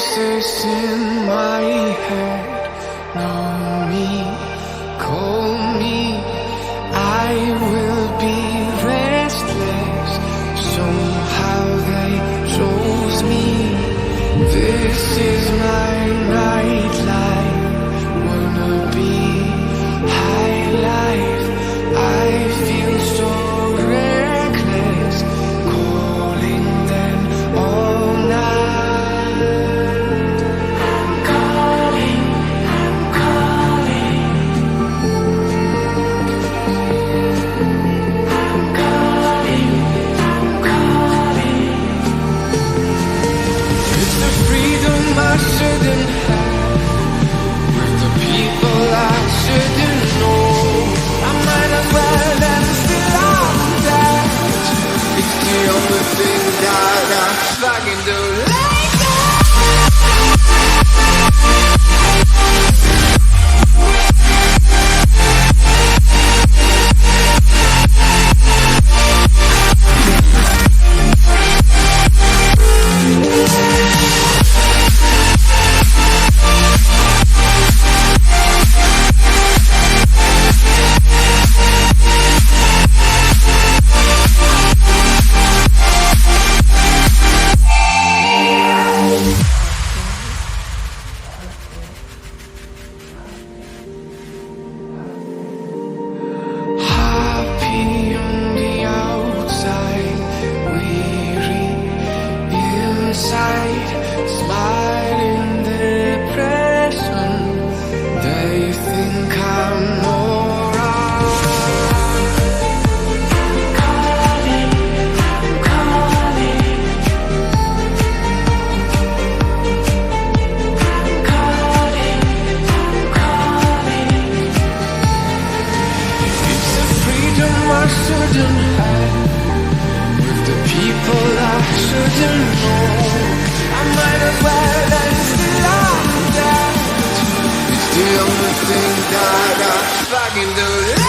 voices in my head know me, call me. I will be restless. Somehow they chose me. This is my nightlife. Wanna be high life. I feel so reckless, calling them all night. I'm calling, I'm calling. I'm calling, I'm calling. It's the freedom I shouldn't have, with the people I shouldn't know. I might as well have still on that. It's the only thing that I fucking do. Like happy on the outside, weary inside, smiling depression. They think I'm alright. Calling, I'm calling. I'm calling, I'm calling. It's the freedom I shouldn't have, with the people I shouldn't know. I might as well have still on that. It's the only thing that I fucking do.